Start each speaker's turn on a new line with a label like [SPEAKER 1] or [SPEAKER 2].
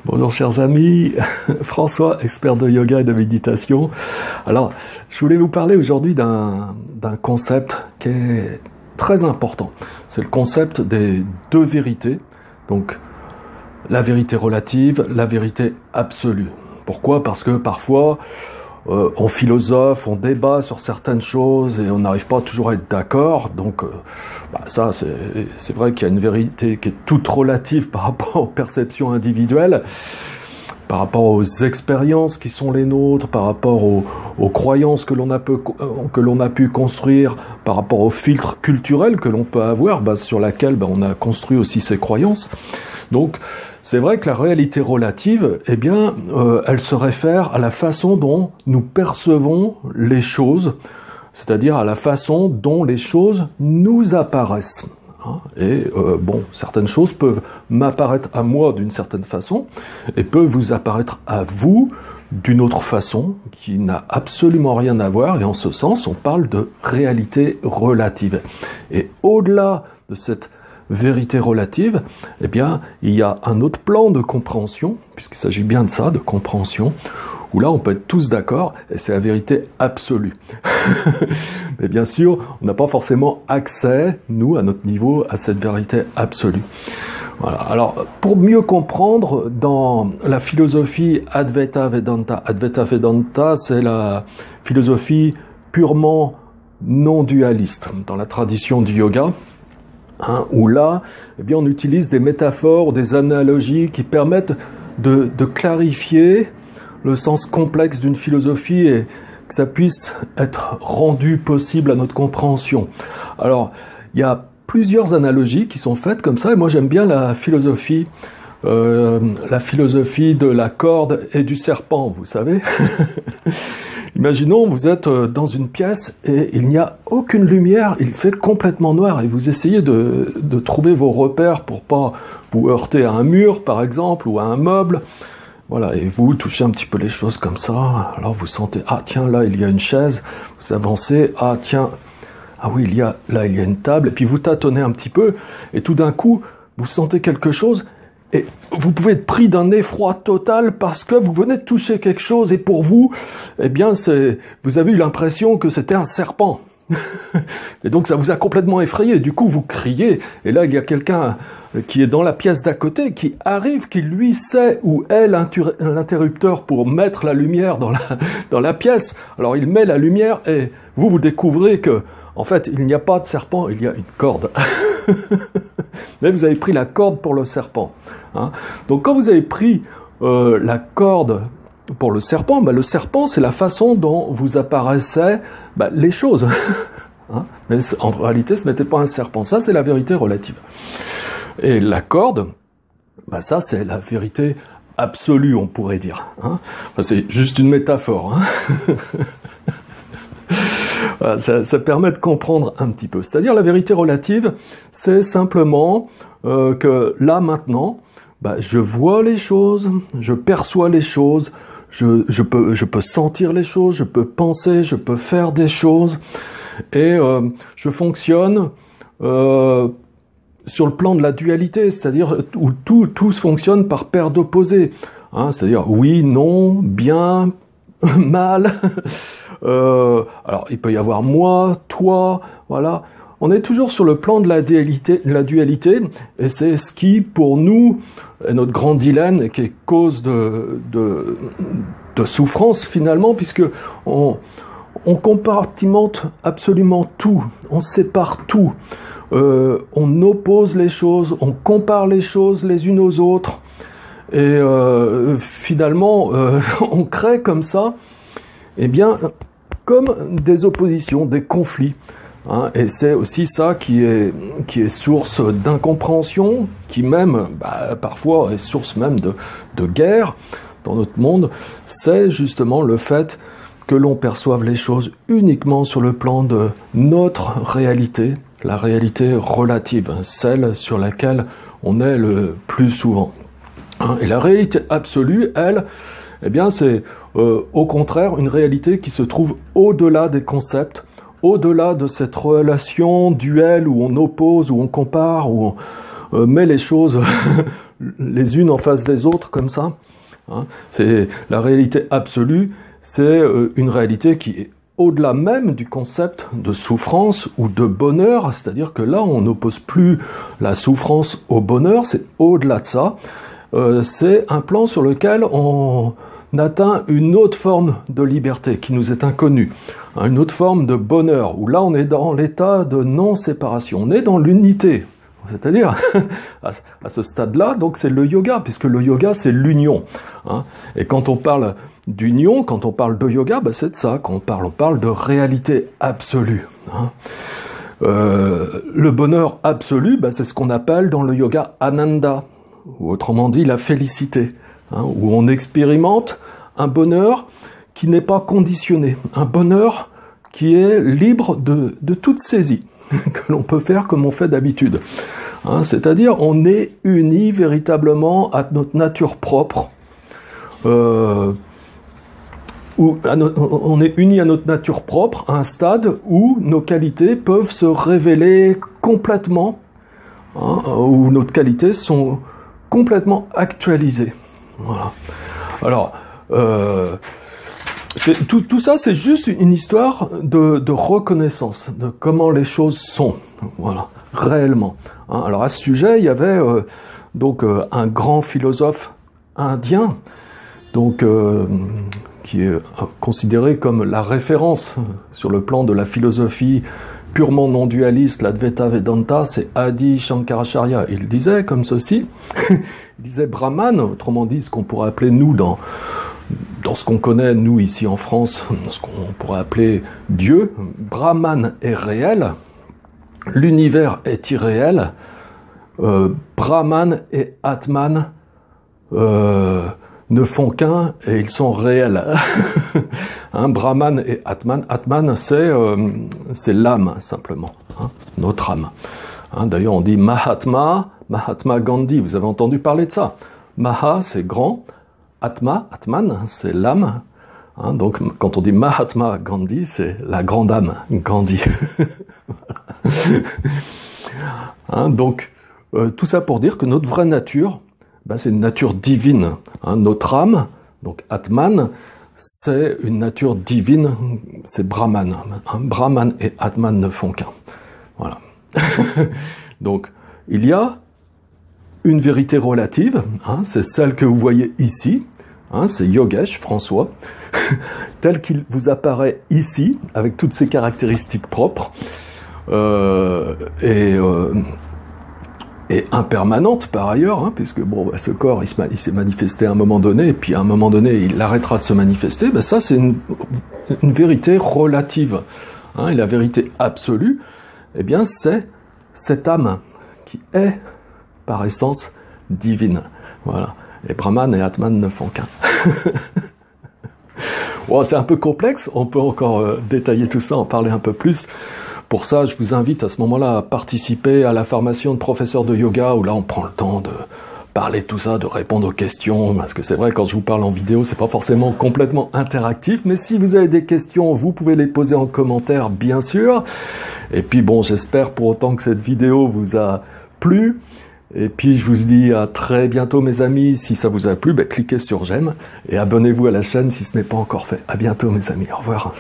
[SPEAKER 1] Bonjour chers amis, François, expert de yoga et de méditation. Alors, je voulais vous parler aujourd'hui d'un concept qui est très important. C'est le concept des deux vérités, donc la vérité relative, la vérité absolue. Pourquoi? Parce que parfois, on philosophe, on débat sur certaines choses et on n'arrive pas toujours à être d'accord. Donc ça, c'est vrai qu'il y a une vérité qui est toute relative par rapport aux perceptions individuelles, par rapport aux expériences qui sont les nôtres, par rapport aux croyances que l'on a pu construire, par rapport aux filtres culturels que l'on peut avoir, sur laquelle on a construit aussi ses croyances. Donc, c'est vrai que la réalité relative, elle se réfère à la façon dont nous percevons les choses, c'est-à-dire à la façon dont les choses nous apparaissent. Et certaines choses peuvent m'apparaître à moi d'une certaine façon et peuvent vous apparaître à vous d'une autre façon qui n'a absolument rien à voir. Et en ce sens, on parle de réalité relative. Et au-delà de cette vérité relative, il y a un autre plan de compréhension, puisqu'il s'agit bien de ça, de compréhension, où là on peut être tous d'accord, et c'est la vérité absolue. Mais bien sûr, on n'a pas forcément accès, nous, à notre niveau, à cette vérité absolue. Voilà. Alors, pour mieux comprendre, dans la philosophie Advaita Vedanta, c'est la philosophie purement non dualiste, dans la tradition du yoga, où là, on utilise des métaphores, des analogies qui permettent de clarifier le sens complexe d'une philosophie et que ça puisse être rendu possible à notre compréhension. Alors, il y a plusieurs analogies qui sont faites comme ça, et moi j'aime bien la philosophie de la corde et du serpent, vous savez. Imaginons, vous êtes dans une pièce et il n'y a aucune lumière, il fait complètement noir et vous essayez de trouver vos repères pour pas vous heurter à un mur, par exemple, ou à un meuble. Voilà, et vous touchez un petit peu les choses comme ça, alors vous sentez, ah tiens, là il y a une chaise, vous avancez, ah tiens, ah oui, il y a une table, et puis vous tâtonnez un petit peu, et tout d'un coup, vous sentez quelque chose, et vous pouvez être pris d'un effroi total parce que vous venez de toucher quelque chose, et pour vous, vous avez eu l'impression que c'était un serpent. Et donc ça vous a complètement effrayé, du coup vous criez, et là il y a quelqu'un qui est dans la pièce d'à côté, qui arrive, qui lui sait où est l'interrupteur pour mettre la lumière dans la pièce. Alors il met la lumière et vous découvrez que, en fait, il n'y a pas de serpent, il y a une corde. Mais vous avez pris la corde pour le serpent. Donc quand vous avez pris la corde pour le serpent c'est la façon dont vous apparaissaient les choses. Mais en réalité, ce n'était pas un serpent. Ça, c'est la vérité relative. Et la corde, ça, c'est la vérité absolue, on pourrait dire. C'est juste une métaphore. Voilà, ça permet de comprendre un petit peu. C'est-à-dire, la vérité relative, c'est simplement que là, maintenant, je vois les choses, je perçois les choses, je peux sentir les choses, je peux penser, je peux faire des choses, et je fonctionne sur le plan de la dualité, c'est-à-dire où tout se fonctionne par paire d'opposés. C'est-à-dire oui, non, bien, mal. Alors il peut y avoir moi, toi, voilà. On est toujours sur le plan de la dualité, et c'est ce qui, pour nous, est notre grand dilemme et qui est cause de souffrance finalement, puisque on compartimente absolument tout, on sépare tout, on oppose les choses, on compare les choses les unes aux autres, et finalement on crée comme ça, comme des oppositions, des conflits. Et c'est aussi ça qui est source d'incompréhension, qui même, parfois, est source même de guerre dans notre monde. C'est justement le fait que l'on perçoive les choses uniquement sur le plan de notre réalité, la réalité relative, celle sur laquelle on est le plus souvent. Et la réalité absolue, elle, c'est au contraire une réalité qui se trouve au-delà des concepts, au-delà de cette relation duelle où on oppose, où on compare, où on met les choses les unes en face des autres comme ça. Hein. C'est la réalité absolue, c'est une réalité qui est au-delà même du concept de souffrance ou de bonheur, c'est-à-dire que là, on n'oppose plus la souffrance au bonheur, c'est au-delà de ça. C'est un plan sur lequel on atteint une autre forme de liberté qui nous est inconnue, une autre forme de bonheur, où là, on est dans l'état de non-séparation, on est dans l'unité. C'est-à-dire, à ce stade-là, donc c'est le yoga, puisque le yoga, c'est l'union. Hein. Et quand on parle d'union, quand on parle de yoga, bah c'est de ça qu'on parle. On parle de réalité absolue. Hein. Le bonheur absolu, bah c'est ce qu'on appelle dans le yoga Ananda, ou autrement dit la félicité, hein, où on expérimente un bonheur qui n'est pas conditionné, un bonheur qui est libre de toute saisie, que l'on peut faire comme on fait d'habitude. Hein, c'est-à-dire, on est uni véritablement à notre nature propre, on est uni à notre nature propre, à un stade où nos qualités peuvent se révéler complètement, hein, où nos qualités sont complètement actualisées. Voilà. Alors, tout ça, c'est juste une histoire de reconnaissance, de comment les choses sont, voilà, réellement. Hein, alors à ce sujet, il y avait donc un grand philosophe indien, donc qui est considéré comme la référence sur le plan de la philosophie purement non-dualiste, l'Advaita Vedanta, c'est Adi Shankaracharya. Il disait comme ceci, il disait Brahman, autrement dit ce qu'on pourrait appeler nous dans ce qu'on connaît, nous, ici en France, ce qu'on pourrait appeler Dieu, Brahman est réel, l'univers est irréel, Brahman et Atman ne font qu'un et ils sont réels. Hein, Brahman et Atman, Atman c'est l'âme, simplement, hein, notre âme. Hein, d'ailleurs, on dit Mahatma Gandhi, vous avez entendu parler de ça. Maha, c'est grand, Atman, c'est l'âme. Hein, donc, quand on dit Mahatma Gandhi, c'est la grande âme, Gandhi. Hein, donc, tout ça pour dire que notre vraie nature, ben, c'est une nature divine. Hein, notre âme, donc Atman, c'est une nature divine, c'est Brahman. Hein, Brahman et Atman ne font qu'un. Voilà. Donc, il y a une vérité relative, hein, c'est celle que vous voyez ici, hein, c'est Yogesh, François, tel qu'il vous apparaît ici, avec toutes ses caractéristiques propres, et impermanente par ailleurs, hein, puisque bon, bah, ce corps il s'est manifesté à un moment donné, et puis à un moment donné il arrêtera de se manifester, bah, ça c'est une vérité relative. Hein, et la vérité absolue, eh bien c'est cette âme qui est par essence divine. Voilà. Et Brahman et Atman ne font qu'un. Bon, c'est un peu complexe, on peut encore détailler tout ça, en parler un peu plus. Pour ça, je vous invite à ce moment-là à participer à la formation de professeur de yoga, où là on prend le temps de parler de tout ça, de répondre aux questions, parce que c'est vrai, quand je vous parle en vidéo, c'est pas forcément complètement interactif, mais si vous avez des questions, vous pouvez les poser en commentaire, bien sûr. Et puis bon, j'espère pour autant que cette vidéo vous a plu. Et puis je vous dis à très bientôt mes amis. Si ça vous a plu, ben, cliquez sur j'aime et abonnez-vous à la chaîne si ce n'est pas encore fait. À bientôt mes amis, au revoir.